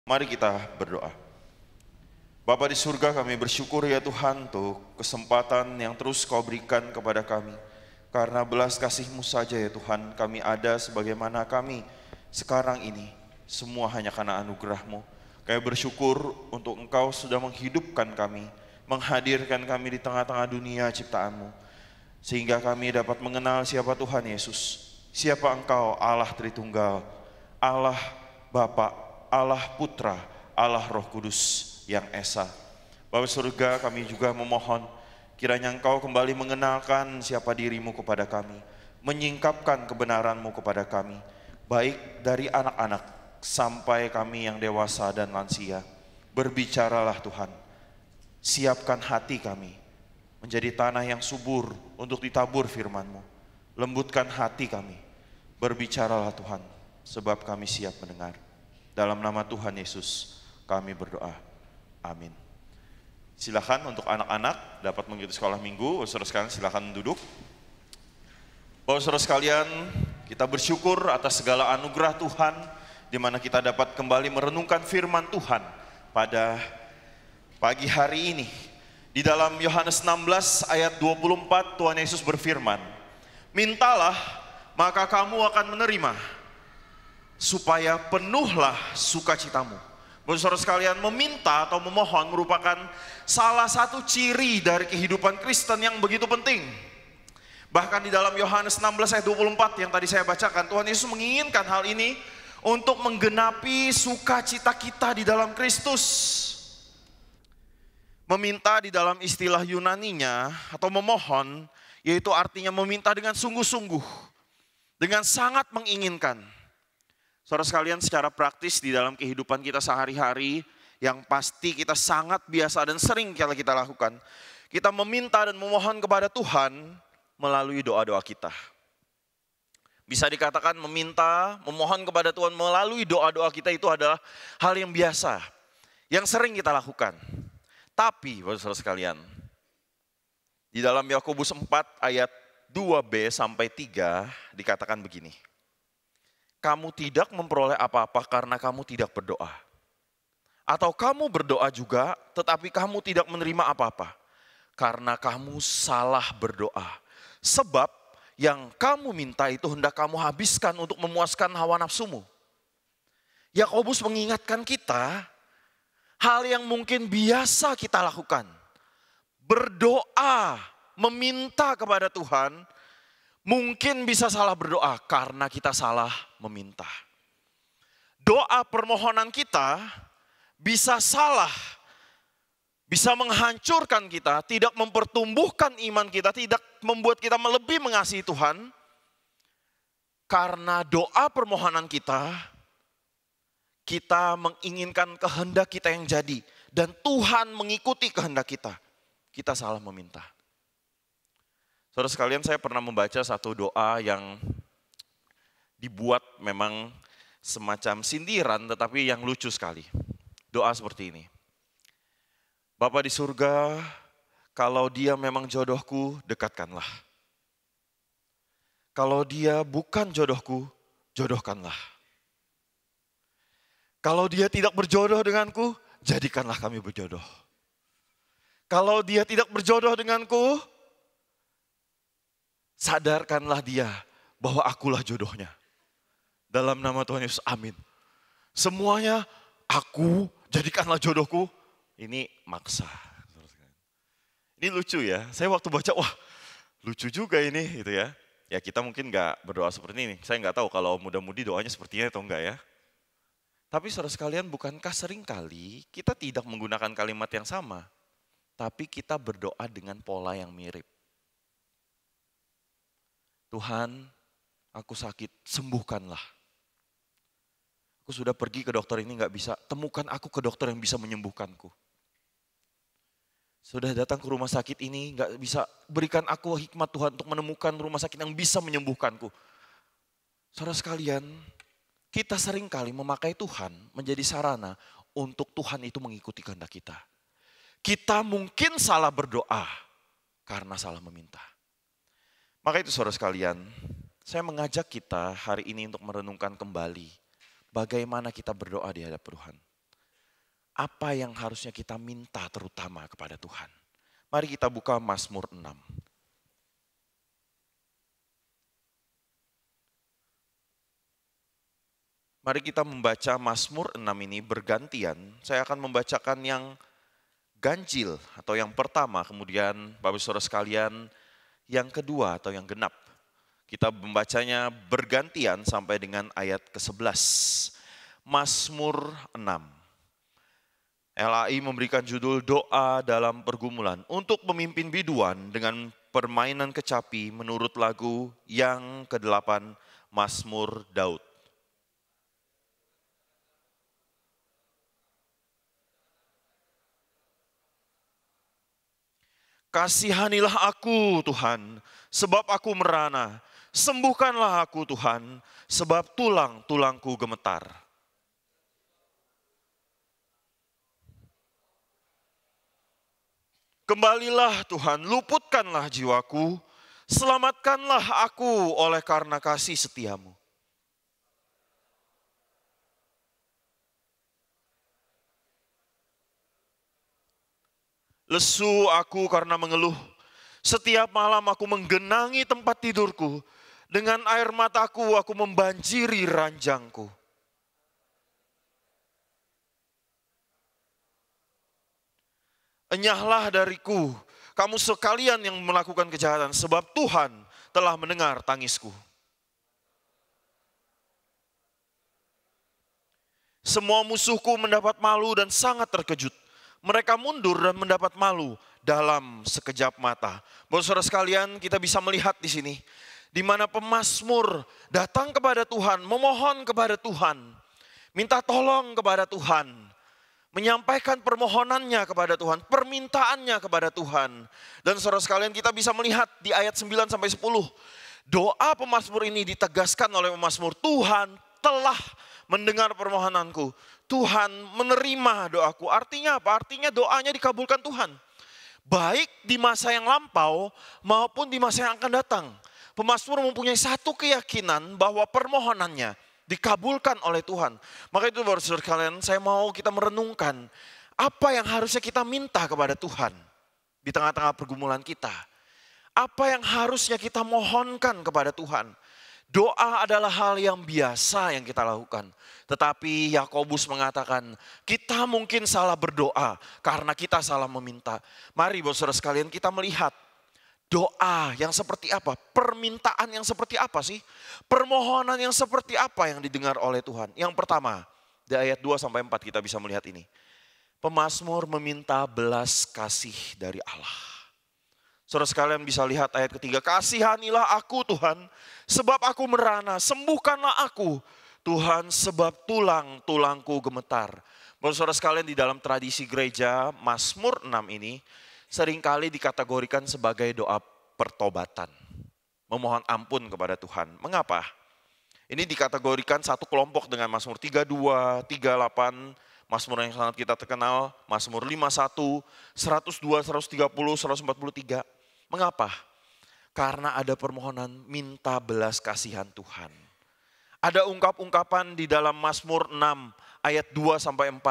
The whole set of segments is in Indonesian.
Mari kita berdoa. Bapa di surga, kami bersyukur ya Tuhan untuk kesempatan yang terus Kau berikan kepada kami. Karena belas kasih-Mu saja ya Tuhan, kami ada sebagaimana kami sekarang ini. Semua hanya karena anugerah-Mu. Kami bersyukur untuk Engkau sudah menghidupkan kami, menghadirkan kami di tengah-tengah dunia ciptaan-Mu. Sehingga kami dapat mengenal siapa Tuhan Yesus, siapa Engkau Allah Tritunggal, Allah Bapa, Allah Putra, Allah Roh Kudus yang Esa. Bapa surga, kami juga memohon kiranya Engkau kembali mengenalkan siapa diri-Mu kepada kami, menyingkapkan kebenaran-Mu kepada kami, baik dari anak-anak sampai kami yang dewasa dan lansia. Berbicaralah Tuhan, siapkan hati kami menjadi tanah yang subur untuk ditabur firman-Mu. Lembutkan hati kami, berbicaralah Tuhan, sebab kami siap mendengar. Dalam nama Tuhan Yesus kami berdoa, amin. Silakan untuk anak-anak dapat mengikuti sekolah minggu. Saudara sekalian silakan duduk. Bapak saudara sekalian, kita bersyukur atas segala anugerah Tuhan, di mana kita dapat kembali merenungkan firman Tuhan pada pagi hari ini. Di dalam Yohanes 16 ayat 24 Tuhan Yesus berfirman, mintalah maka kamu akan menerima, supaya penuhlah sukacitamu. Saudara sekalian, meminta atau memohon merupakan salah satu ciri dari kehidupan Kristen yang begitu penting. Bahkan di dalam Yohanes 16 ayat 24 yang tadi saya bacakan, Tuhan Yesus menginginkan hal ini untuk menggenapi sukacita kita di dalam Kristus. Meminta di dalam istilah Yunaninya atau memohon, yaitu artinya meminta dengan sungguh-sungguh, dengan sangat menginginkan. Saudara sekalian, secara praktis di dalam kehidupan kita sehari-hari, yang pasti kita sangat biasa dan sering kita lakukan, kita meminta dan memohon kepada Tuhan melalui doa-doa kita. Bisa dikatakan meminta, memohon kepada Tuhan melalui doa-doa kita itu adalah hal yang biasa, yang sering kita lakukan. Tapi, saudara sekalian, di dalam Yakobus 4 ayat 2b sampai 3 dikatakan begini. Kamu tidak memperoleh apa-apa karena kamu tidak berdoa. Atau kamu berdoa juga tetapi kamu tidak menerima apa-apa. Karena kamu salah berdoa. Sebab yang kamu minta itu hendak kamu habiskan untuk memuaskan hawa nafsumu. Yakobus mengingatkan kita hal yang mungkin biasa kita lakukan. Berdoa, meminta kepada Tuhan. Mungkin bisa salah berdoa karena kita salah meminta. Doa permohonan kita bisa salah, bisa menghancurkan kita, tidak mempertumbuhkan iman kita, tidak membuat kita lebih mengasihi Tuhan. Karena doa permohonan kita menginginkan kehendak kita yang jadi. Dan Tuhan mengikuti kehendak kita. Kita salah meminta. Saudara sekalian, saya pernah membaca satu doa yang dibuat memang semacam sindiran tetapi yang lucu sekali. Doa seperti ini. Bapa di surga, kalau dia memang jodohku, dekatkanlah. Kalau dia bukan jodohku, jodohkanlah. Kalau dia tidak berjodoh denganku, jadikanlah kami berjodoh. Kalau dia tidak berjodoh denganku, sadarkanlah dia bahwa akulah jodohnya. Dalam nama Tuhan Yesus, amin. Semuanya aku, jadikanlah jodohku. Ini maksa. Ini lucu ya, saya waktu baca, wah lucu juga ini gitu ya. Ya kita mungkin gak berdoa seperti ini. Saya gak tahu kalau muda-mudi doanya seperti ini atau enggak ya. Tapi saudara sekalian, bukankah seringkali kita tidak menggunakan kalimat yang sama. Tapi kita berdoa dengan pola yang mirip. Tuhan, aku sakit, sembuhkanlah. Aku sudah pergi ke dokter ini gak bisa, temukan aku ke dokter yang bisa menyembuhkanku. Sudah datang ke rumah sakit ini gak bisa, berikan aku hikmat Tuhan untuk menemukan rumah sakit yang bisa menyembuhkanku. Saudara sekalian, kita seringkali memakai Tuhan menjadi sarana untuk Tuhan itu mengikuti kehendak kita. Kita mungkin salah berdoa karena salah meminta. Maka itu saudara sekalian, saya mengajak kita hari ini untuk merenungkan kembali bagaimana kita berdoa di hadapan Tuhan. Apa yang harusnya kita minta terutama kepada Tuhan? Mari kita buka Mazmur 6. Mari kita membaca Mazmur 6 ini bergantian. Saya akan membacakan yang ganjil atau yang pertama, kemudian Bapak Ibu Saudara sekalian yang kedua atau yang genap. Kita membacanya bergantian sampai dengan ayat ke-11. Mazmur 6. LAI memberikan judul doa dalam pergumulan untuk pemimpin biduan dengan permainan kecapi menurut lagu yang ke-8 Mazmur Daud. Kasihanilah aku Tuhan, sebab aku merana. Sembuhkanlah aku Tuhan, sebab tulang-tulangku gemetar. Kembalilah Tuhan, luputkanlah jiwaku, selamatkanlah aku oleh karena kasih setiamu. Lesu aku karena mengeluh. Setiap malam aku menggenangi tempat tidurku. Dengan air mataku aku membanjiri ranjangku. Enyahlah dariku, kamu sekalian yang melakukan kejahatan, sebab Tuhan telah mendengar tangisku. Semua musuhku mendapat malu dan sangat terkejut. Mereka mundur dan mendapat malu dalam sekejap mata. Bapak saudara sekalian, kita bisa melihat di sini, di mana pemazmur datang kepada Tuhan, memohon kepada Tuhan, minta tolong kepada Tuhan, menyampaikan permohonannya kepada Tuhan, permintaannya kepada Tuhan. Dan saudara sekalian, kita bisa melihat di ayat 9 sampai 10, doa pemazmur ini ditegaskan oleh pemazmur, Tuhan telah mendengar permohonanku. Tuhan menerima doaku. Artinya apa? Artinya doanya dikabulkan Tuhan. Baik di masa yang lampau maupun di masa yang akan datang. Pemazmur mempunyai satu keyakinan bahwa permohonannya dikabulkan oleh Tuhan. Maka itu baru saudara kalian, saya mau kita merenungkan apa yang harusnya kita minta kepada Tuhan di tengah-tengah pergumulan kita. Apa yang harusnya kita mohonkan kepada Tuhan. Doa adalah hal yang biasa yang kita lakukan. Tetapi Yakobus mengatakan kita mungkin salah berdoa karena kita salah meminta. Mari saudara sekalian kita melihat doa yang seperti apa, permintaan yang seperti apa sih? Permohonan yang seperti apa yang didengar oleh Tuhan? Yang pertama, di ayat 2 sampai 4 kita bisa melihat ini. Pemazmur meminta belas kasih dari Allah. Saudara sekalian bisa lihat ayat ketiga, kasihanilah aku Tuhan, sebab aku merana, sembuhkanlah aku Tuhan, sebab tulang-tulangku gemetar. Saudara sekalian, di dalam tradisi gereja, Mazmur 6 ini seringkali dikategorikan sebagai doa pertobatan. Memohon ampun kepada Tuhan. Mengapa? Ini dikategorikan satu kelompok dengan Mazmur 32, 38, Mazmur yang sangat kita terkenal, Mazmur 51, 102, 130, 143. Mengapa? Karena ada permohonan minta belas kasihan Tuhan. Ada ungkap-ungkapan di dalam Mazmur 6 ayat 2 sampai 4.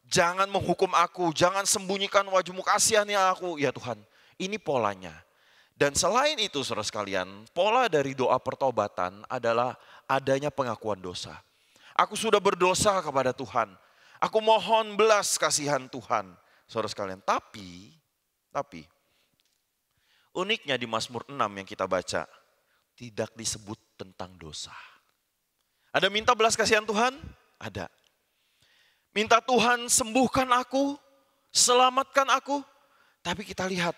Jangan menghukum aku, jangan sembunyikan wajahmu, kasihani aku. Ya Tuhan, ini polanya. Dan selain itu saudara sekalian, pola dari doa pertobatan adalah adanya pengakuan dosa. Aku sudah berdosa kepada Tuhan. Aku mohon belas kasihan Tuhan. Saudara sekalian, tapi uniknya di Mazmur 6 yang kita baca, tidak disebut tentang dosa. Ada minta belas kasihan Tuhan? Ada. Minta Tuhan sembuhkan aku, selamatkan aku. Tapi kita lihat,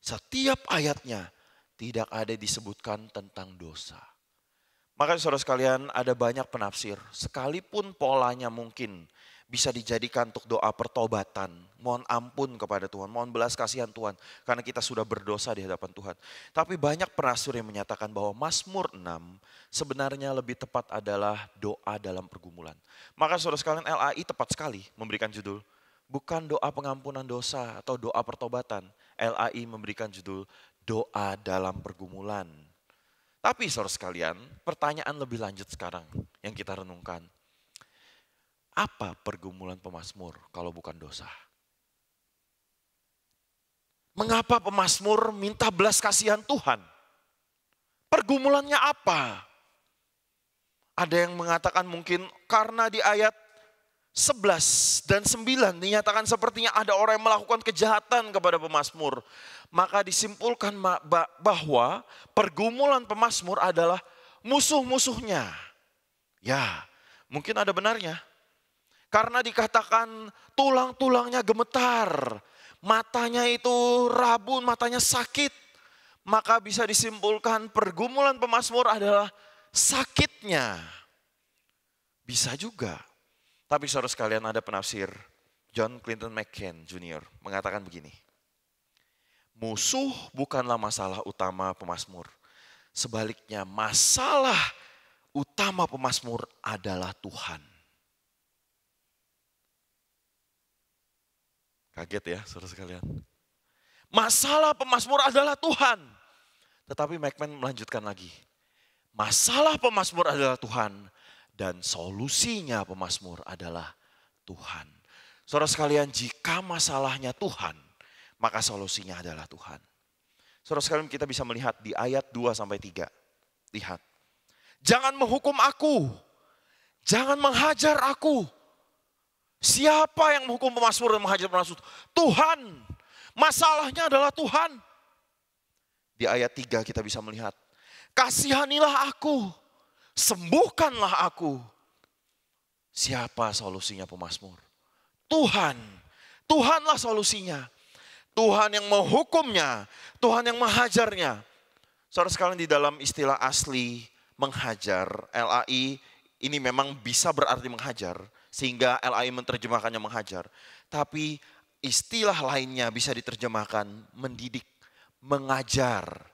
setiap ayatnya tidak ada disebutkan tentang dosa. Maka saudara sekalian ada banyak penafsir, sekalipun polanya mungkin bisa dijadikan untuk doa pertobatan, mohon ampun kepada Tuhan, mohon belas kasihan Tuhan, karena kita sudah berdosa di hadapan Tuhan. Tapi banyak penafsir yang menyatakan bahwa Mazmur 6 sebenarnya lebih tepat adalah doa dalam pergumulan. Maka saudara sekalian LAI tepat sekali memberikan judul, bukan doa pengampunan dosa atau doa pertobatan. LAI memberikan judul doa dalam pergumulan. Tapi saudara sekalian, pertanyaan lebih lanjut sekarang yang kita renungkan. Apa pergumulan pemazmur kalau bukan dosa? Mengapa pemazmur minta belas kasihan Tuhan? Pergumulannya apa? Ada yang mengatakan mungkin karena di ayat 11 dan 9 dinyatakan sepertinya ada orang yang melakukan kejahatan kepada pemazmur. Maka disimpulkan bahwa pergumulan pemazmur adalah musuh-musuhnya. Ya, mungkin ada benarnya. Karena dikatakan tulang-tulangnya gemetar, matanya itu rabun, matanya sakit. Maka bisa disimpulkan pergumulan pemazmur adalah sakitnya. Bisa juga. Tapi saudara sekalian, ada penafsir John Clinton McCain Jr. mengatakan begini. Musuh bukanlah masalah utama pemazmur. Sebaliknya masalah utama pemazmur adalah Tuhan. Kaget ya saudara sekalian. Masalah pemazmur adalah Tuhan. Tetapi McCain melanjutkan lagi. Masalah pemazmur adalah Tuhan. Dan solusinya pemazmur adalah Tuhan. Saudara sekalian, jika masalahnya Tuhan, maka solusinya adalah Tuhan. Saudara sekalian, kita bisa melihat di ayat 2-3. Lihat. Jangan menghukum aku. Jangan menghajar aku. Siapa yang menghukum pemazmur dan menghajar pemazmur? Tuhan. Masalahnya adalah Tuhan. Di ayat 3 kita bisa melihat. Kasihanilah aku. Sembuhkanlah aku. Siapa solusinya pemazmur? Tuhan. Tuhanlah solusinya. Tuhan yang menghukumnya. Tuhan yang menghajarnya. Saudara sekalian, di dalam istilah asli menghajar, LAI ini memang bisa berarti menghajar. Sehingga LAI menerjemahkannya menghajar. Tapi istilah lainnya bisa diterjemahkan mendidik, mengajar.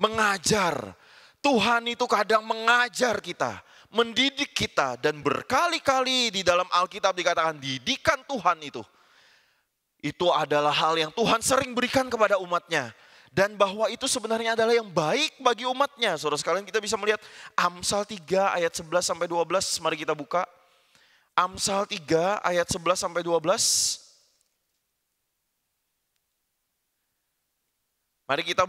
Mengajar. Tuhan itu kadang mengajar kita, mendidik kita, dan berkali-kali di dalam Alkitab dikatakan didikan Tuhan itu. Itu adalah hal yang Tuhan sering berikan kepada umatnya. Dan bahwa itu sebenarnya adalah yang baik bagi umatnya. Saudara sekalian, kita bisa melihat Amsal 3 ayat 11-12, mari kita buka. Amsal 3 ayat 11-12. Mari kita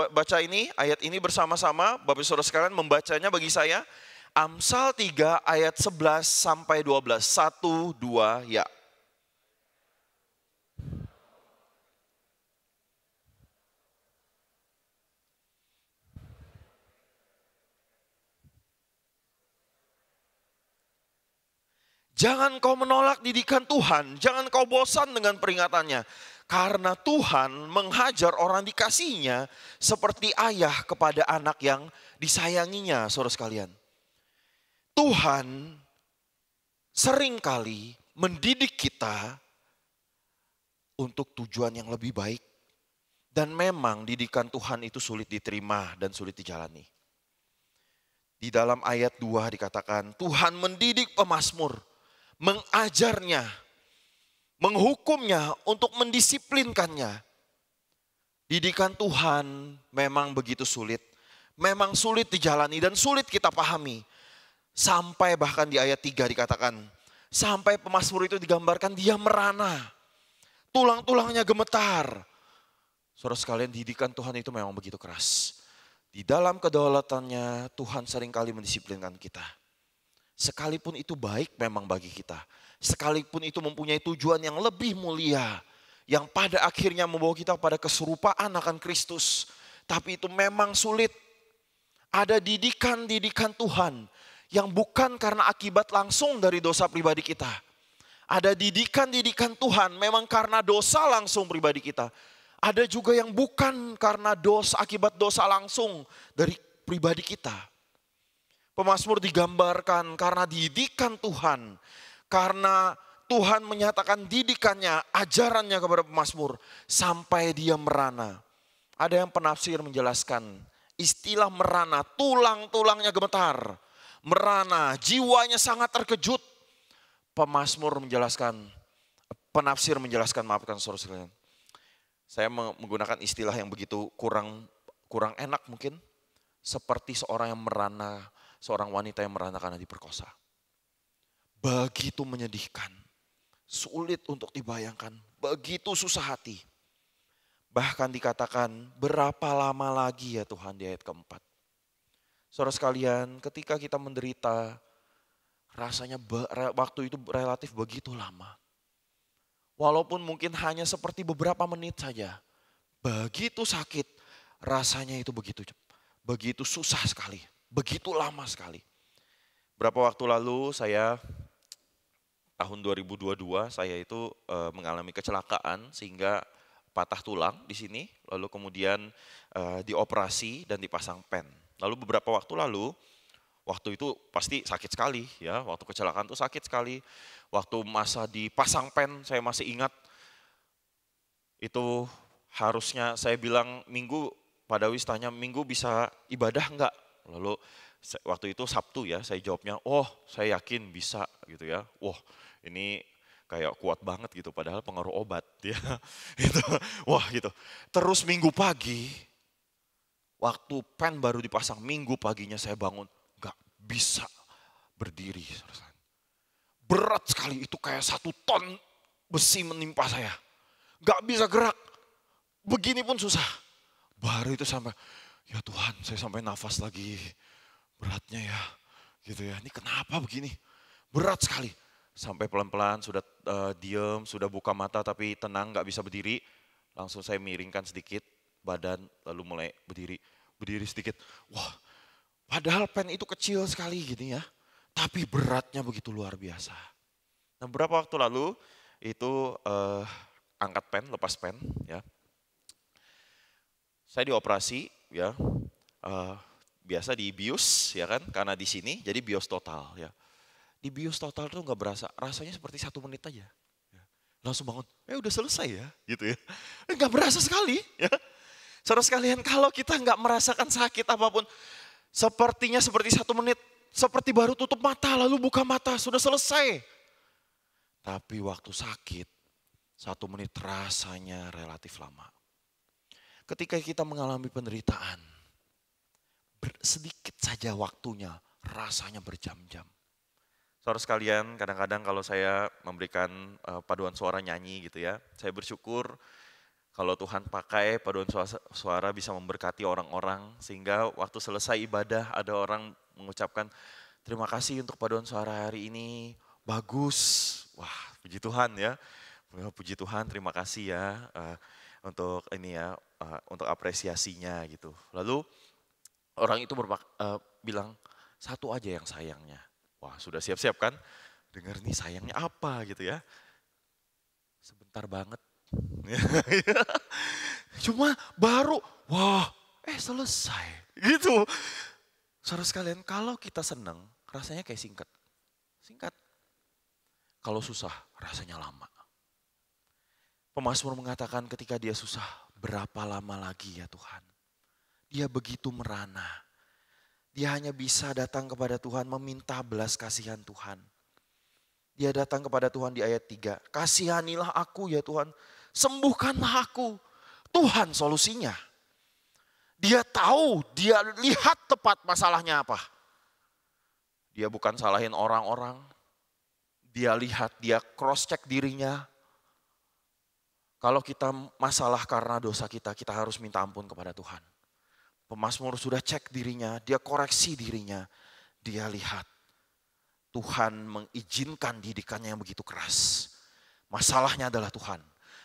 baca ini, ayat ini bersama-sama. Bapak saudara sekalian membacanya bagi saya. Amsal 3 ayat 11-12. 1, 2, ya. Jangan kau menolak didikan Tuhan. Jangan kau bosan dengan peringatannya. Karena Tuhan menghajar orang dikasihinya seperti ayah kepada anak yang disayanginya, saudara sekalian. Tuhan seringkali mendidik kita untuk tujuan yang lebih baik. Dan memang didikan Tuhan itu sulit diterima dan sulit dijalani. Di dalam ayat 2 dikatakan Tuhan mendidik pemazmur, mengajarnya, menghukumnya untuk mendisiplinkannya. Didikan Tuhan memang begitu sulit. Memang sulit dijalani dan sulit kita pahami. Sampai bahkan di ayat 3 dikatakan, sampai pemazmur itu digambarkan dia merana. Tulang-tulangnya gemetar. Saudara sekalian, didikan Tuhan itu memang begitu keras. Di dalam kedaulatannya Tuhan seringkali mendisiplinkan kita. Sekalipun itu baik memang bagi kita. Sekalipun itu mempunyai tujuan yang lebih mulia. Yang pada akhirnya membawa kita pada keserupaan akan Kristus. Tapi itu memang sulit. Ada didikan-didikan Tuhan. Yang bukan karena akibat langsung dari dosa pribadi kita. Ada didikan-didikan Tuhan memang karena dosa langsung pribadi kita. Ada juga yang bukan karena akibat dosa langsung dari pribadi kita. Pemazmur digambarkan karena didikan Tuhan. Karena Tuhan menyatakan didikannya, ajarannya kepada pemazmur. Sampai dia merana. Ada yang penafsir menjelaskan istilah merana, tulang-tulangnya gemetar. Merana, jiwanya sangat terkejut. Pemazmur menjelaskan, penafsir menjelaskan, maafkan saudara sekalian. Saya menggunakan istilah yang begitu kurang enak mungkin. Seperti seorang yang merana, seorang wanita yang merana karena diperkosa. begitu menyedihkan, sulit untuk dibayangkan, begitu susah hati. Bahkan dikatakan berapa lama lagi ya Tuhan di ayat keempat. Saudara sekalian, ketika kita menderita, rasanya waktu itu relatif begitu lama. Walaupun mungkin hanya seperti beberapa menit saja. Begitu sakit, rasanya itu begitu susah sekali, begitu lama sekali. Berapa waktu lalu tahun 2022 saya itu mengalami kecelakaan sehingga patah tulang di sini, lalu kemudian dioperasi dan dipasang pen. Lalu beberapa waktu lalu, waktu itu pasti sakit sekali ya, waktu kecelakaan itu sakit sekali. Waktu masa dipasang pen saya masih ingat, itu harusnya saya bilang Minggu, Pak Dawis tanya Minggu bisa ibadah enggak? Lalu waktu itu Sabtu ya, saya jawabnya, oh saya yakin bisa gitu ya. Wah ini kayak kuat banget gitu, padahal pengaruh obat ya. Itu, wah gitu. Terus Minggu pagi, waktu pen baru dipasang, Minggu paginya saya bangun, gak bisa berdiri. Berat sekali, itu kayak 1 ton besi menimpa saya. Gak bisa gerak, begini pun susah. Baru itu sampai, ya Tuhan saya sampai nafas lagi, beratnya ya. Gitu ya, ini kenapa begini? Berat sekali. Sampai pelan-pelan sudah diem, sudah buka mata tapi tenang gak bisa berdiri. Langsung saya miringkan sedikit badan lalu mulai berdiri sedikit. Wah padahal pen itu kecil sekali gini ya. Tapi beratnya begitu luar biasa. Nah beberapa waktu lalu itu angkat pen, lepas pen ya. Saya dioperasi ya, biasa di bius ya kan, karena di sini jadi bios total ya. Di bius total tuh nggak berasa, rasanya seperti 1 menit aja. Langsung bangun, udah selesai ya gitu ya. Nggak berasa sekali ya. Saudara sekalian kalau kita nggak merasakan sakit apapun, sepertinya seperti 1 menit, seperti baru tutup mata lalu buka mata, sudah selesai. Tapi waktu sakit, 1 menit rasanya relatif lama. Ketika kita mengalami penderitaan, sedikit saja waktunya rasanya berjam-jam. Saudara sekalian, kadang-kadang kalau saya memberikan paduan suara nyanyi gitu ya, saya bersyukur kalau Tuhan pakai paduan suara bisa memberkati orang-orang sehingga waktu selesai ibadah ada orang mengucapkan terima kasih untuk paduan suara hari ini, bagus. Wah, puji Tuhan ya. Puji Tuhan, terima kasih ya untuk ini ya, untuk apresiasinya gitu. Lalu orang itu bilang satu aja yang sayangnya. Wah sudah siap-siap kan, dengar nih sayangnya apa gitu ya. Sebentar banget. Cuma baru, wah selesai gitu. Saudara sekalian kalau kita senang rasanya kayak singkat. Kalau susah rasanya lama. Pemazmur mengatakan ketika dia susah, berapa lama lagi ya Tuhan. Dia begitu merana. Dia hanya bisa datang kepada Tuhan meminta belas kasihan Tuhan. Dia datang kepada Tuhan di ayat 3. Kasihanilah aku ya Tuhan, sembuhkanlah aku. Tuhan solusinya. Dia tahu, dia lihat tepat masalahnya apa. Dia bukan salahin orang-orang. Dia lihat, dia cross check dirinya. Kalau kita masalah karena dosa kita, kita harus minta ampun kepada Tuhan. Pemazmur sudah cek dirinya, dia koreksi dirinya. Dia lihat Tuhan mengizinkan didikannya yang begitu keras. Masalahnya adalah Tuhan.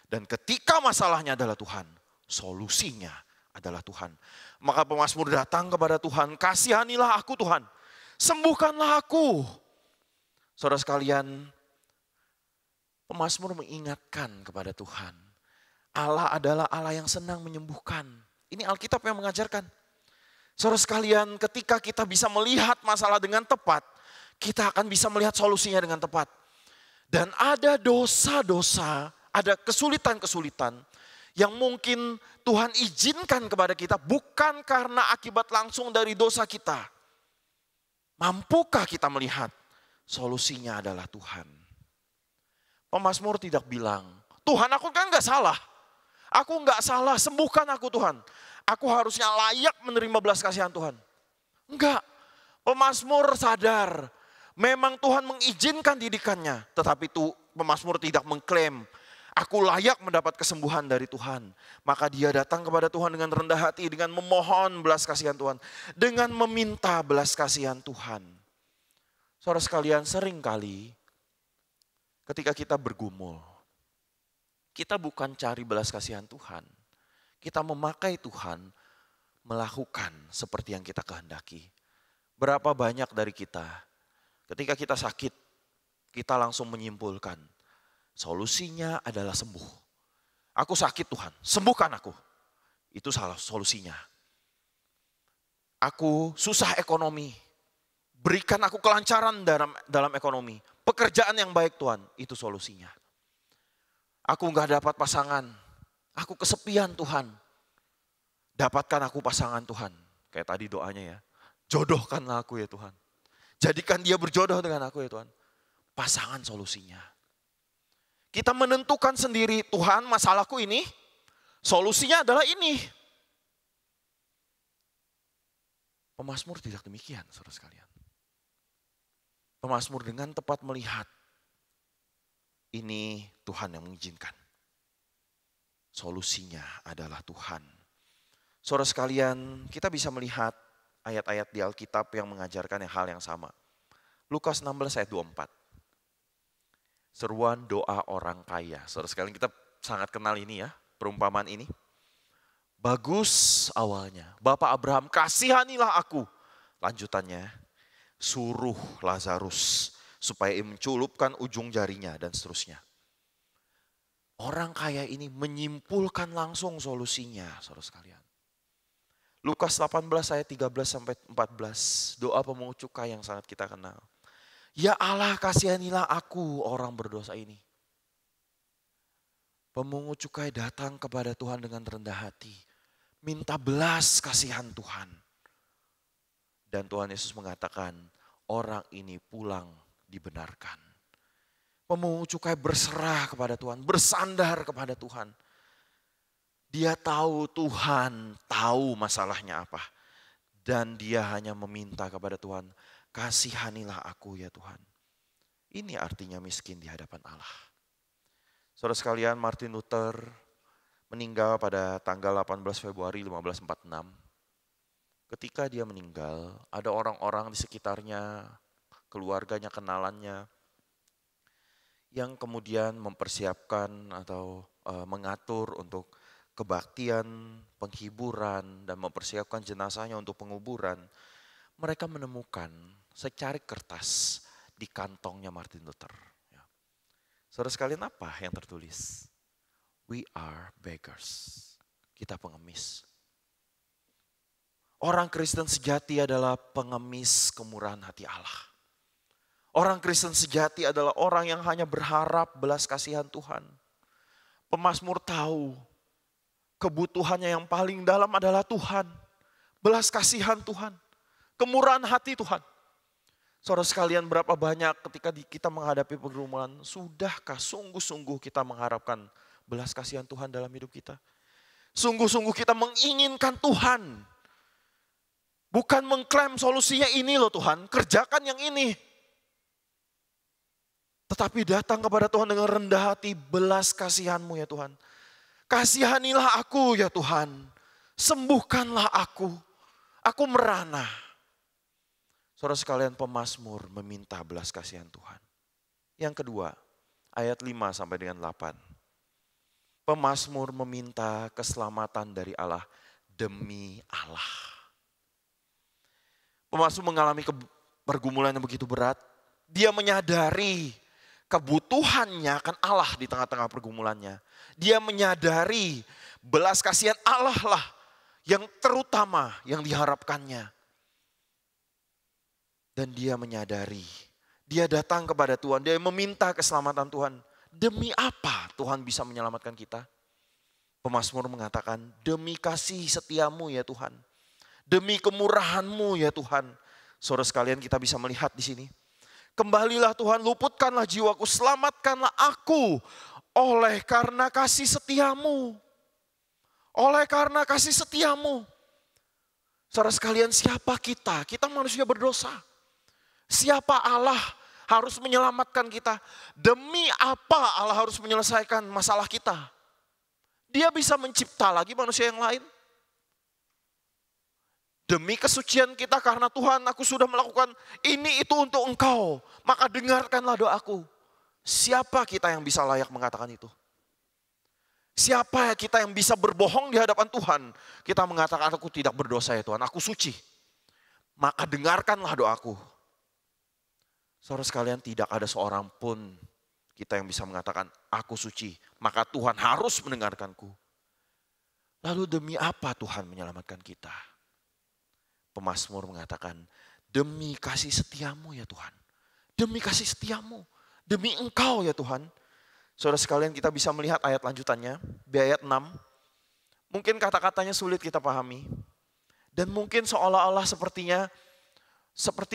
Dan ketika masalahnya adalah Tuhan, solusinya adalah Tuhan. Maka pemazmur datang kepada Tuhan, kasihanilah aku Tuhan, sembuhkanlah aku. Saudara sekalian, pemazmur mengingatkan kepada Tuhan. Allah adalah Allah yang senang menyembuhkan. Ini Alkitab yang mengajarkan. Saudara sekalian, ketika kita bisa melihat masalah dengan tepat, kita akan bisa melihat solusinya dengan tepat. Dan ada dosa-dosa, ada kesulitan-kesulitan yang mungkin Tuhan izinkan kepada kita bukan karena akibat langsung dari dosa kita. Mampukah kita melihat solusinya adalah Tuhan? Pemazmur tidak bilang, Tuhan aku kan gak salah. Aku gak salah, sembuhkan aku Tuhan. Aku harusnya layak menerima belas kasihan Tuhan. Enggak, pemazmur sadar Memang Tuhan mengizinkan didikannya, tetapi pemazmur tidak mengklaim, aku layak mendapat kesembuhan dari Tuhan. Maka dia datang kepada Tuhan dengan rendah hati, dengan memohon belas kasihan Tuhan, dengan meminta belas kasihan Tuhan. Saudara sekalian, seringkali ketika kita bergumul, kita bukan cari belas kasihan Tuhan. Kita memakai Tuhan melakukan seperti yang kita kehendaki. Berapa banyak dari kita, ketika kita sakit, kita langsung menyimpulkan, solusinya adalah sembuh. Aku sakit Tuhan, sembuhkan aku. Itu salah solusinya. Aku susah ekonomi, berikan aku kelancaran dalam ekonomi. Pekerjaan yang baik Tuhan, itu solusinya. Aku gak dapat pasangan, aku kesepian Tuhan. Dapatkan aku pasangan Tuhan. Kayak tadi doanya ya, jodohkanlah aku ya Tuhan. Jadikan dia berjodoh dengan aku ya Tuhan. Pasangan solusinya. Kita menentukan sendiri, Tuhan masalahku ini, solusinya adalah ini. Pemazmur tidak demikian, saudara sekalian. Pemazmur dengan tepat melihat, ini Tuhan yang mengizinkan. Solusinya adalah Tuhan. Saudara sekalian, kita bisa melihat ayat-ayat di Alkitab yang mengajarkan hal yang sama. Lukas 16 ayat 24. Seruan doa orang kaya. Saudara sekalian, kita sangat kenal ini ya, perumpamaan ini. Bagus awalnya. Bapak Abraham, kasihanilah aku. Lanjutannya, suruh Lazarus supaya ia menculupkan ujung jarinya dan seterusnya. Orang kaya ini menyimpulkan langsung solusinya, saudara sekalian. Lukas 18 ayat 13 sampai 14, doa pemungut cukai yang sangat kita kenal. Ya Allah, kasihanilah aku orang berdosa ini. Pemungut cukai datang kepada Tuhan dengan rendah hati, minta belas kasihan Tuhan. Dan Tuhan Yesus mengatakan, orang ini pulang dibenarkan. Pemungut cukai berserah kepada Tuhan, bersandar kepada Tuhan. Dia tahu Tuhan tahu masalahnya apa. Dan dia hanya meminta kepada Tuhan, kasihanilah aku ya Tuhan. Ini artinya miskin di hadapan Allah. Saudara sekalian, Martin Luther meninggal pada tanggal 18 Februari 1546. Ketika dia meninggal, ada orang-orang di sekitarnya, keluarganya, kenalannya, yang kemudian mempersiapkan atau mengatur untuk kebaktian, penghiburan, dan mempersiapkan jenazahnya untuk penguburan. Mereka menemukan secarik kertas di kantongnya Martin Luther. Saudara sekalian, apa yang tertulis? We are beggars. Kita pengemis. Orang Kristen sejati adalah pengemis kemurahan hati Allah. Orang Kristen sejati adalah orang yang hanya berharap belas kasihan Tuhan. Pemazmur tahu kebutuhannya yang paling dalam adalah Tuhan. Belas kasihan Tuhan. Kemurahan hati Tuhan. Saudara sekalian, berapa banyak ketika kita menghadapi pergumulan, sudahkah sungguh-sungguh kita mengharapkan belas kasihan Tuhan dalam hidup kita? Sungguh-sungguh kita menginginkan Tuhan. Bukan mengklaim solusinya ini loh Tuhan, kerjakan yang ini. Tetapi datang kepada Tuhan dengan rendah hati, belas kasihan-Mu ya Tuhan. Kasihanilah aku ya Tuhan, sembuhkanlah aku merana. Saudara sekalian, pemazmur meminta belas kasihan Tuhan. Yang kedua, ayat 5 sampai dengan 8. Pemazmur meminta keselamatan dari Allah demi Allah. Pemazmur mengalami pergumulan yang begitu berat. Dia menyadari kebutuhannya akan Allah di tengah-tengah pergumulannya. Dia menyadari belas kasihan Allah lah yang terutama yang diharapkannya. Dan dia menyadari, dia datang kepada Tuhan, dia meminta keselamatan Tuhan. Demi apa Tuhan bisa menyelamatkan kita? Pemazmur mengatakan, demi kasih setiamu ya Tuhan. Demi kemurahan-Mu ya Tuhan. Saudara sekalian, kita bisa melihat di sini. Kembalilah Tuhan, luputkanlah jiwaku, selamatkanlah aku oleh karena kasih setiamu. Oleh karena kasih setiamu. Saudara sekalian, siapa kita? Kita manusia berdosa. Siapa Allah harus menyelamatkan kita? Demi apa Allah harus menyelesaikan masalah kita? Dia bisa mencipta lagi manusia yang lain. Demi kesucian kita karena Tuhan, aku sudah melakukan ini itu untuk engkau. Maka dengarkanlah doaku. Siapa kita yang bisa layak mengatakan itu? Siapa kita yang bisa berbohong di hadapan Tuhan? Kita mengatakan aku tidak berdosa ya Tuhan, aku suci. Maka dengarkanlah doaku. Saudara sekalian, tidak ada seorang pun kita yang bisa mengatakan aku suci. Maka Tuhan harus mendengarkanku. Lalu demi apa Tuhan menyelamatkan kita? Pemazmur mengatakan, demi kasih setiamu ya Tuhan. Demi kasih setiamu. Demi engkau ya Tuhan. Saudara sekalian, kita bisa melihat ayat lanjutannya. Di ayat 6. Mungkin kata-katanya sulit kita pahami. Dan mungkin seolah-olah seperti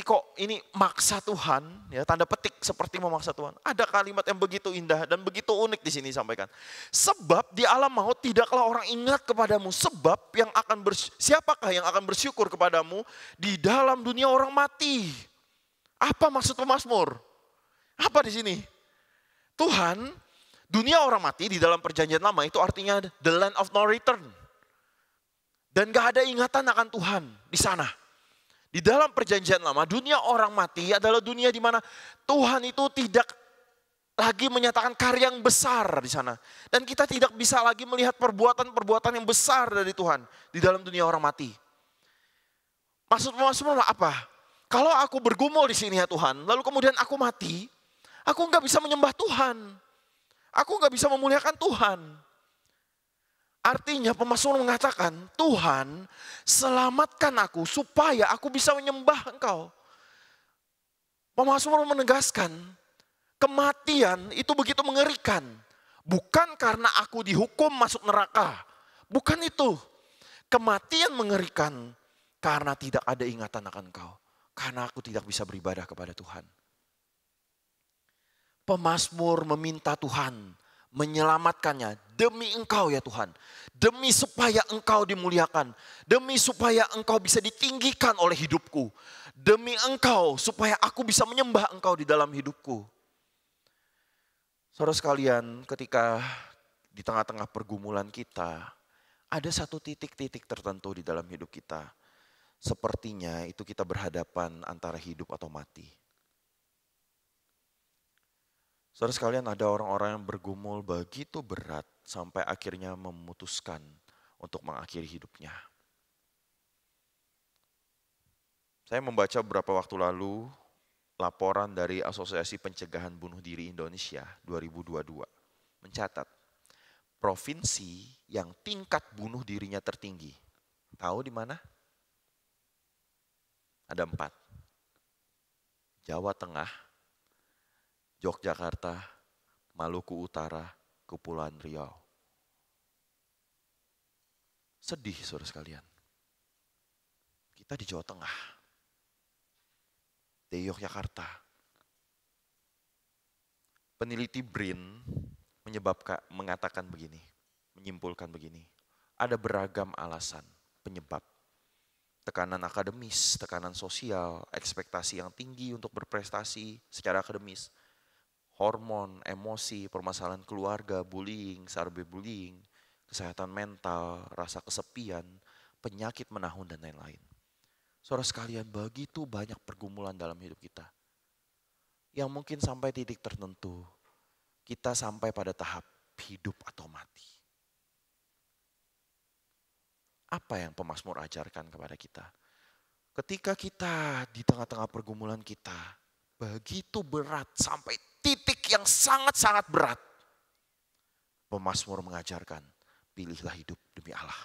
kok ini maksa Tuhan, ya tanda petik seperti memaksa Tuhan. Ada kalimat yang begitu indah dan begitu unik di sini disampaikan. Sebab di alam maut tidaklah orang ingat kepadamu. Sebab siapakah yang akan bersyukur kepadamu di dalam dunia orang mati? Apa maksud pemazmur? Apa di sini? Tuhan, dunia orang mati di dalam perjanjian lama itu artinya the land of no return. Dan gak ada ingatan akan Tuhan di sana. Di dalam perjanjian lama, dunia orang mati adalah dunia di mana Tuhan itu tidak lagi menyatakan karya yang besar di sana. Dan kita tidak bisa lagi melihat perbuatan-perbuatan yang besar dari Tuhan di dalam dunia orang mati. Maksudnya apa? Kalau aku bergumul di sini ya Tuhan, lalu kemudian aku mati, aku nggak bisa menyembah Tuhan. Aku nggak bisa memuliakan Tuhan. Artinya pemazmur mengatakan, Tuhan selamatkan aku supaya aku bisa menyembah Engkau. Pemazmur menegaskan, kematian itu begitu mengerikan. Bukan karena aku dihukum masuk neraka. Bukan itu. Kematian mengerikan karena tidak ada ingatan akan Engkau. Karena aku tidak bisa beribadah kepada Tuhan. Pemazmur meminta Tuhan menyelamatkannya demi Engkau ya Tuhan. Demi supaya Engkau dimuliakan. Demi supaya Engkau bisa ditinggikan oleh hidupku. Demi Engkau supaya aku bisa menyembah Engkau di dalam hidupku. Saudara sekalian, ketika di tengah-tengah pergumulan kita, ada satu titik-titik tertentu di dalam hidup kita. Sepertinya itu kita berhadapan antara hidup atau mati. Saudara sekalian, ada orang-orang yang bergumul begitu berat sampai akhirnya memutuskan untuk mengakhiri hidupnya. Saya membaca beberapa waktu lalu laporan dari Asosiasi Pencegahan Bunuh Diri Indonesia 2022 mencatat provinsi yang tingkat bunuh dirinya tertinggi. Tahu di mana? Ada 4. Jawa Tengah, Yogyakarta, Maluku Utara, Kepulauan Riau. Sedih saudara sekalian. Kita di Jawa Tengah, di Yogyakarta. Peneliti BRIN mengatakan begini, menyimpulkan begini. Ada beragam alasan penyebab. Tekanan akademis, tekanan sosial, ekspektasi yang tinggi untuk berprestasi secara akademis. Hormon, emosi, permasalahan keluarga, bullying, cyberbullying, kesehatan mental, rasa kesepian, penyakit menahun dan lain-lain. Saudara sekalian, begitu banyak pergumulan dalam hidup kita. Yang mungkin sampai titik tertentu, kita sampai pada tahap hidup atau mati. Apa yang pemazmur ajarkan kepada kita? Ketika kita di tengah-tengah pergumulan kita, begitu berat sampai titik yang sangat-sangat berat. Pemazmur mengajarkan, pilihlah hidup demi Allah.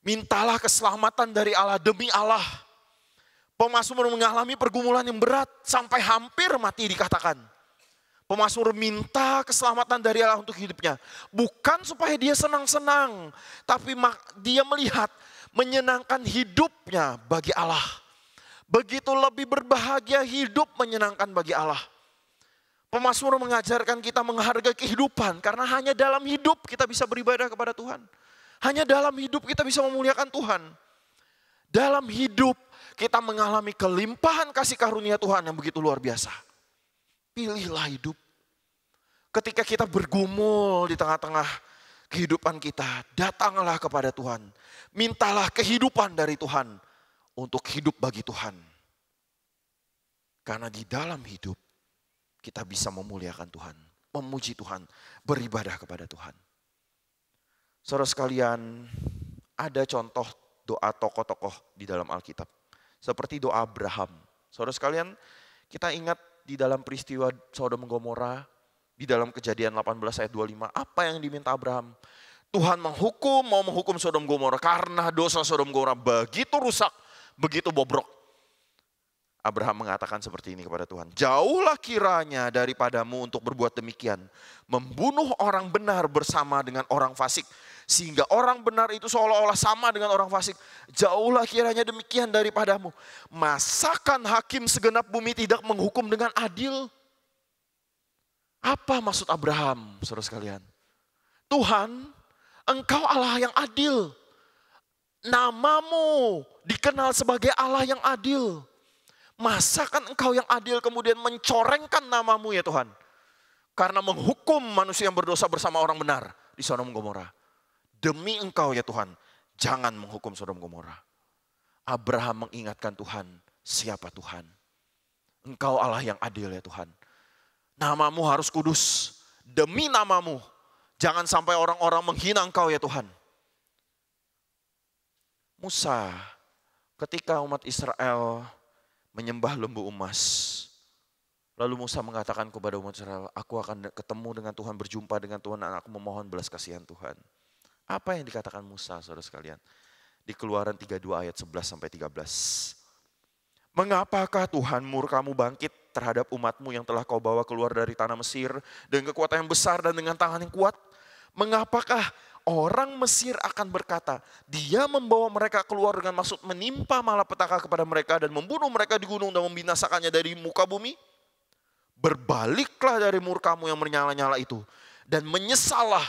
Mintalah keselamatan dari Allah demi Allah. Pemazmur mengalami pergumulan yang berat sampai hampir mati dikatakan. Pemazmur minta keselamatan dari Allah untuk hidupnya. Bukan supaya dia senang-senang, tapi dia melihat menyenangkan hidupnya bagi Allah. Begitu lebih berbahagia hidup menyenangkan bagi Allah. Pemazmur mengajarkan kita menghargai kehidupan karena hanya dalam hidup kita bisa beribadah kepada Tuhan. Hanya dalam hidup kita bisa memuliakan Tuhan. Dalam hidup kita mengalami kelimpahan kasih karunia Tuhan yang begitu luar biasa. Pilihlah hidup. Ketika kita bergumul di tengah-tengah kehidupan kita, datanglah kepada Tuhan. Mintalah kehidupan dari Tuhan untuk hidup bagi Tuhan. Karena di dalam hidup kita bisa memuliakan Tuhan, memuji Tuhan, beribadah kepada Tuhan. Saudara sekalian, ada contoh doa tokoh-tokoh di dalam Alkitab. Seperti doa Abraham. Saudara sekalian, kita ingat di dalam peristiwa Sodom Gomora, di dalam Kejadian 18 ayat 25, apa yang diminta Abraham? Tuhan mau menghukum Sodom Gomora karena dosa Sodom Gomora begitu rusak, begitu bobrok. Abraham mengatakan seperti ini kepada Tuhan. Jauhlah kiranya daripadamu untuk berbuat demikian. Membunuh orang benar bersama dengan orang fasik. Sehingga orang benar itu seolah-olah sama dengan orang fasik. Jauhlah kiranya demikian daripadamu. Masakan hakim segenap bumi tidak menghukum dengan adil? Apa maksud Abraham, saudara sekalian? Tuhan, Engkau Allah yang adil. Namamu dikenal sebagai Allah yang adil. Masakan Engkau yang adil kemudian mencorengkan namamu ya Tuhan. Karena menghukum manusia yang berdosa bersama orang benar di Sodom Gomora. Demi Engkau ya Tuhan, jangan menghukum Sodom Gomora. Abraham mengingatkan Tuhan, siapa Tuhan? Engkau Allah yang adil ya Tuhan. Namamu harus kudus. Demi namamu, jangan sampai orang-orang menghina Engkau ya Tuhan. Musa, ketika umat Israel menyembah lembu emas. Lalu Musa mengatakan kepada umat Israel, aku akan ketemu dengan Tuhan, berjumpa dengan Tuhan, dan aku memohon belas kasihan Tuhan. Apa yang dikatakan Musa, saudara sekalian? Di Keluaran 32 ayat 11-13. Mengapakah Tuhan murkamu bangkit terhadap umatmu yang telah kau bawa keluar dari tanah Mesir dengan kekuatan yang besar dan dengan tangan yang kuat? Mengapakah orang Mesir akan berkata, dia membawa mereka keluar dengan maksud menimpa malapetaka kepada mereka dan membunuh mereka di gunung dan membinasakannya dari muka bumi? Berbaliklah dari murkamu yang menyala-nyala itu dan menyesallah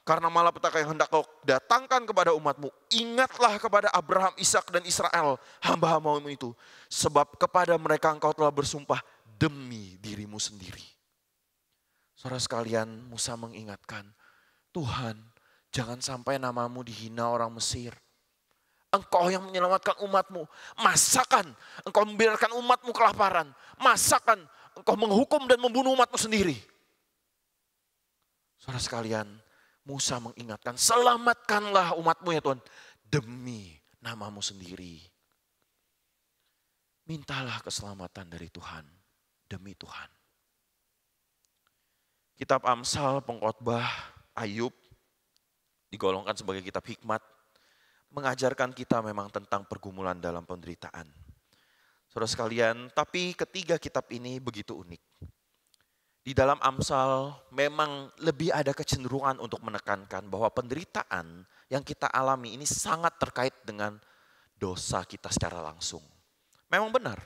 karena malapetaka yang hendak kau datangkan kepada umatmu. Ingatlah kepada Abraham, Ishak dan Israel, hamba-hambamu itu. Sebab kepada mereka engkau telah bersumpah demi dirimu sendiri. Saudara sekalian, Musa mengingatkan, Tuhan, jangan sampai namamu dihina orang Mesir. Engkau yang menyelamatkan umatmu. Masakan engkau membiarkan umatmu kelaparan. Masakan engkau menghukum dan membunuh umatmu sendiri. Saudara sekalian, Musa mengingatkan, selamatkanlah umatmu ya Tuhan. Demi namamu sendiri. Mintalah keselamatan dari Tuhan. Demi Tuhan. Kitab Amsal, Pengkhotbah, Ayub, digolongkan sebagai kitab hikmat, mengajarkan kita memang tentang pergumulan dalam penderitaan. Saudara sekalian, tapi ketiga kitab ini begitu unik. Di dalam Amsal memang lebih ada kecenderungan untuk menekankan bahwa penderitaan yang kita alami ini sangat terkait dengan dosa kita secara langsung. Memang benar,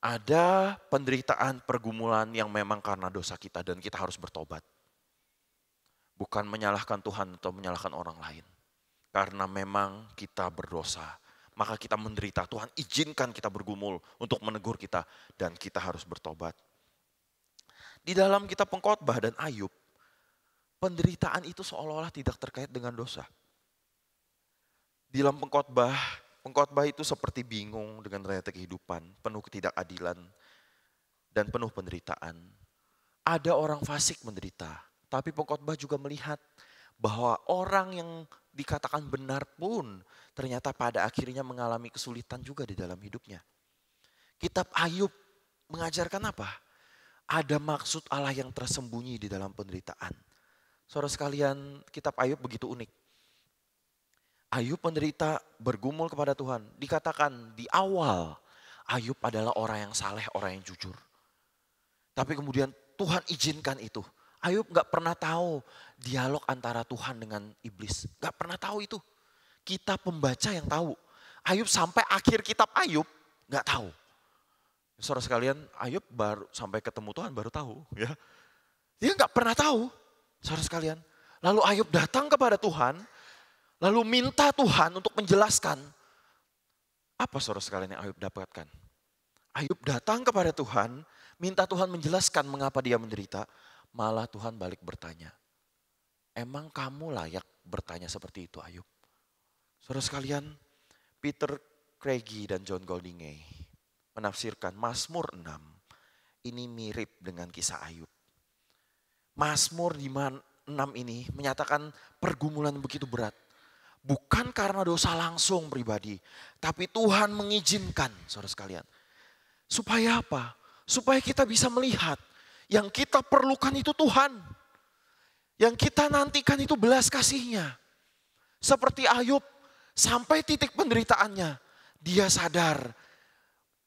ada penderitaan pergumulan yang memang karena dosa kita dan kita harus bertobat. Bukan menyalahkan Tuhan atau menyalahkan orang lain. Karena memang kita berdosa, maka kita menderita. Tuhan izinkan kita bergumul untuk menegur kita dan kita harus bertobat. Di dalam kitab Pengkhotbah dan Ayub, penderitaan itu seolah-olah tidak terkait dengan dosa. Di dalam pengkhotbah itu seperti bingung dengan realita kehidupan, penuh ketidakadilan dan penuh penderitaan. Ada orang fasik menderita, tapi pengkhotbah juga melihat bahwa orang yang dikatakan benar pun ternyata pada akhirnya mengalami kesulitan juga di dalam hidupnya. Kitab Ayub mengajarkan apa? Ada maksud Allah yang tersembunyi di dalam penderitaan. Saudara sekalian, kitab Ayub begitu unik. Ayub menderita, bergumul kepada Tuhan. Dikatakan di awal, Ayub adalah orang yang saleh, orang yang jujur. Tapi kemudian Tuhan izinkan itu. Ayub gak pernah tahu dialog antara Tuhan dengan iblis. Gak pernah tahu itu. Kita pembaca yang tahu. Ayub sampai akhir kitab Ayub gak tahu. Saudara sekalian, Ayub baru sampai ketemu Tuhan baru tahu. Ya, dia gak pernah tahu. Saudara sekalian. Lalu Ayub datang kepada Tuhan. Lalu minta Tuhan untuk menjelaskan. Apa saudara sekalian yang Ayub dapatkan? Ayub datang kepada Tuhan, minta Tuhan menjelaskan mengapa dia menderita. Malah Tuhan balik bertanya, emang kamu layak bertanya seperti itu Ayub? Saudara sekalian, Peter Craigie dan John Goldingay menafsirkan Mazmur 6 ini mirip dengan kisah Ayub. Mazmur 6 ini menyatakan pergumulan begitu berat. Bukan karena dosa langsung pribadi, tapi Tuhan mengizinkan, saudara sekalian. Supaya apa? Supaya kita bisa melihat yang kita perlukan itu Tuhan. Yang kita nantikan itu belas kasih-Nya. Seperti Ayub, sampai titik penderitaannya, dia sadar.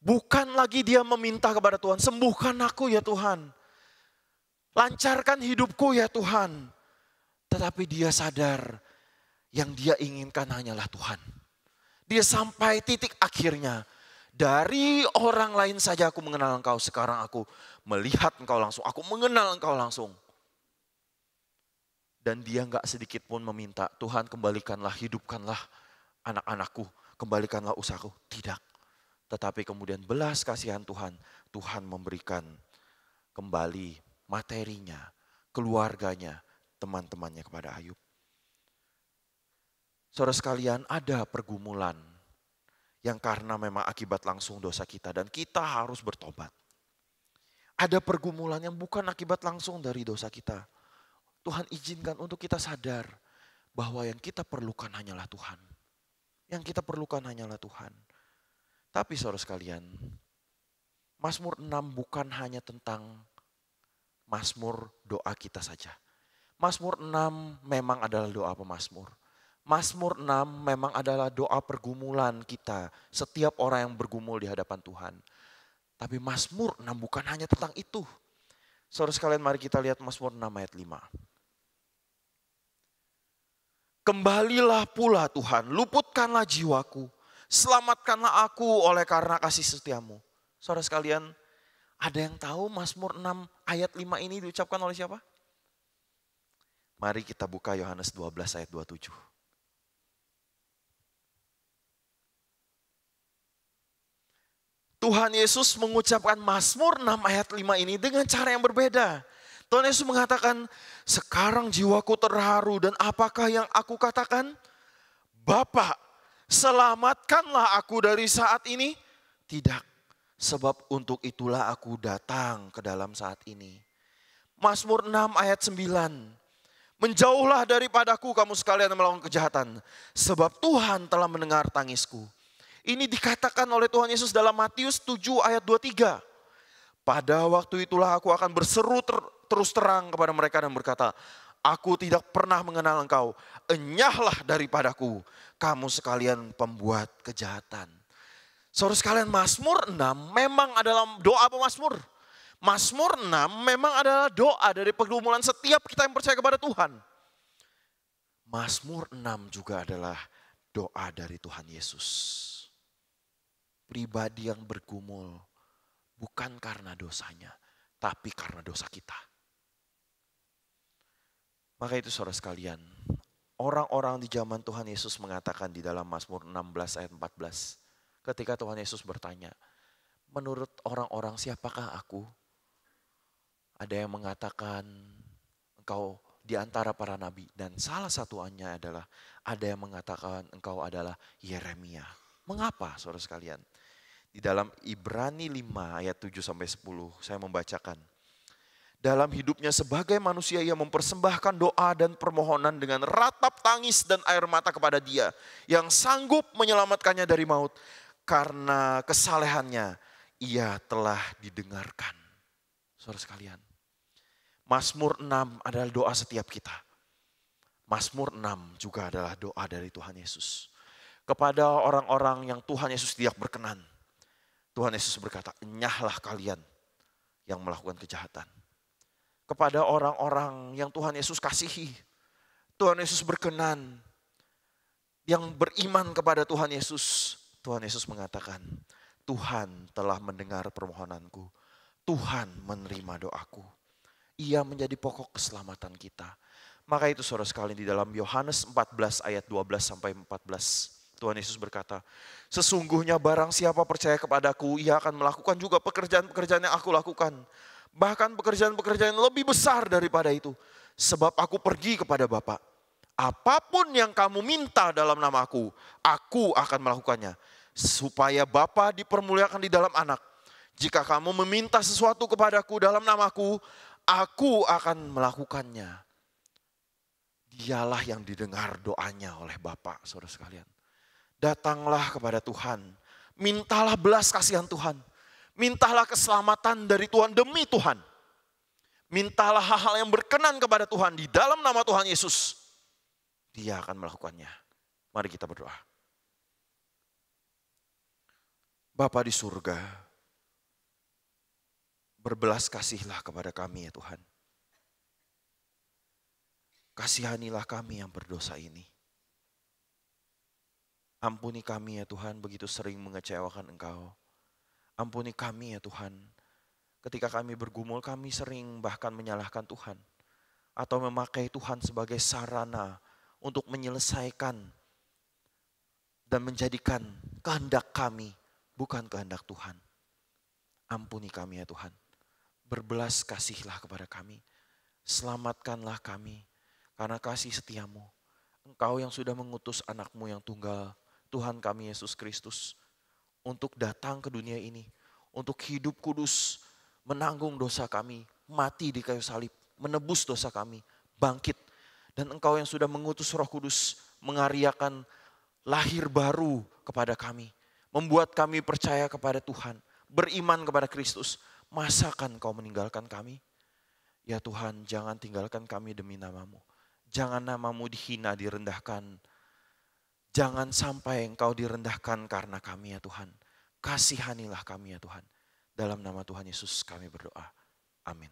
Bukan lagi dia meminta kepada Tuhan, sembuhkan aku ya Tuhan. Lancarkan hidupku ya Tuhan. Tetapi dia sadar, yang dia inginkan hanyalah Tuhan. Dia sampai titik akhirnya. Dari orang lain saja aku mengenal engkau. Sekarang aku melihat engkau langsung. Aku mengenal engkau langsung. Dan dia enggak sedikit pun meminta, Tuhan kembalikanlah, hidupkanlah anak-anakku. Kembalikanlah usahaku. Tidak. Tetapi kemudian belas kasihan Tuhan. Tuhan memberikan kembali materinya, keluarganya, teman-temannya kepada Ayub. Saudara sekalian, ada pergumulan yang karena memang akibat langsung dosa kita dan kita harus bertobat. Ada pergumulan yang bukan akibat langsung dari dosa kita. Tuhan izinkan untuk kita sadar bahwa yang kita perlukan hanyalah Tuhan. Yang kita perlukan hanyalah Tuhan. Tapi saudara sekalian, Mazmur 6 bukan hanya tentang Mazmur doa kita saja. Mazmur 6 memang adalah doa pemazmur. Mazmur 6 memang adalah doa pergumulan kita. Setiap orang yang bergumul di hadapan Tuhan. Tapi Mazmur 6 bukan hanya tentang itu. Saudara sekalian, mari kita lihat Mazmur 6 ayat 5. Kembalilah pula Tuhan, luputkanlah jiwaku. Selamatkanlah aku oleh karena kasih setiamu. Saudara sekalian, ada yang tahu Mazmur 6 ayat 5 ini diucapkan oleh siapa? Mari kita buka Yohanes 12 ayat 27. Tuhan Yesus mengucapkan Mazmur 6 ayat 5 ini dengan cara yang berbeda. Tuhan Yesus mengatakan, sekarang jiwaku terharu dan apakah yang aku katakan? Bapa, selamatkanlah aku dari saat ini. Tidak, sebab untuk itulah aku datang ke dalam saat ini. Mazmur 6 ayat 9. Menjauhlah daripadaku kamu sekalian yang melakukan kejahatan. Sebab Tuhan telah mendengar tangisku. Ini dikatakan oleh Tuhan Yesus dalam Matius 7 ayat 23. Pada waktu itulah aku akan berseru terus terang kepada mereka dan berkata, aku tidak pernah mengenal engkau, enyahlah daripadaku, kamu sekalian pembuat kejahatan. Saudara sekalian, Mazmur 6 memang adalah doa pemazmur. Mazmur 6 memang adalah doa dari pergumulan setiap kita yang percaya kepada Tuhan. Mazmur 6 juga adalah doa dari Tuhan Yesus. Pribadi yang bergumul bukan karena dosanya, tapi karena dosa kita. Maka itu saudara sekalian, orang-orang di zaman Tuhan Yesus mengatakan di dalam Mazmur 16 ayat 14. Ketika Tuhan Yesus bertanya, menurut orang-orang siapakah aku? Ada yang mengatakan engkau di antara para nabi. Dan salah satunya adalah ada yang mengatakan engkau adalah Yeremia. Mengapa saudara sekalian? Di dalam Ibrani 5 ayat 7 sampai 10 saya membacakan. Dalam hidupnya sebagai manusia ia mempersembahkan doa dan permohonan dengan ratap tangis dan air mata kepada Dia yang sanggup menyelamatkannya dari maut. Karena kesalehannya ia telah didengarkan. Saudara sekalian, Mazmur 6 adalah doa setiap kita. Mazmur 6 juga adalah doa dari Tuhan Yesus. Kepada orang-orang yang Tuhan Yesus tidak berkenan. Tuhan Yesus berkata, enyahlah kalian yang melakukan kejahatan. Kepada orang-orang yang Tuhan Yesus kasihi. Tuhan Yesus berkenan. Yang beriman kepada Tuhan Yesus. Tuhan Yesus mengatakan, Tuhan telah mendengar permohonanku. Tuhan menerima doaku. Ia menjadi pokok keselamatan kita. Maka itu saudara sekalian di dalam Yohanes 14 ayat 12 sampai 14. Tuhan Yesus berkata, sesungguhnya barang siapa percaya kepadaku, ia akan melakukan juga pekerjaan-pekerjaan yang aku lakukan. Bahkan pekerjaan-pekerjaan yang lebih besar daripada itu. Sebab aku pergi kepada Bapa. Apapun yang kamu minta dalam nama aku akan melakukannya. Supaya Bapa dipermuliakan di dalam anak. Jika kamu meminta sesuatu kepadaku dalam namaku, aku akan melakukannya. Dialah yang didengar doanya oleh Bapa, saudara sekalian. Datanglah kepada Tuhan, mintalah belas kasihan Tuhan, mintalah keselamatan dari Tuhan demi Tuhan. Mintalah hal-hal yang berkenan kepada Tuhan di dalam nama Tuhan Yesus. Dia akan melakukannya. Mari kita berdoa. Bapa di surga, berbelas kasihlah kepada kami ya Tuhan. Kasihanilah kami yang berdosa ini. Ampuni kami ya Tuhan, begitu sering mengecewakan Engkau. Ampuni kami ya Tuhan, ketika kami bergumul kami sering bahkan menyalahkan Tuhan. Atau memakai Tuhan sebagai sarana untuk menyelesaikan dan menjadikan kehendak kami, bukan kehendak Tuhan. Ampuni kami ya Tuhan, berbelas kasihlah kepada kami. Selamatkanlah kami, karena kasih setiamu. Engkau yang sudah mengutus anakmu yang tunggal, Tuhan kami Yesus Kristus, untuk datang ke dunia ini, untuk hidup kudus, menanggung dosa kami, mati di kayu salib, menebus dosa kami, bangkit. Dan Engkau yang sudah mengutus Roh Kudus, mengaryakan lahir baru kepada kami, membuat kami percaya kepada Tuhan, beriman kepada Kristus. Masakan Engkau meninggalkan kami? Ya Tuhan, jangan tinggalkan kami demi nama-Mu. Jangan nama-Mu dihina, direndahkan. Jangan sampai Engkau direndahkan karena kami ya Tuhan. Kasihanilah kami ya Tuhan. Dalam nama Tuhan Yesus kami berdoa. Amin.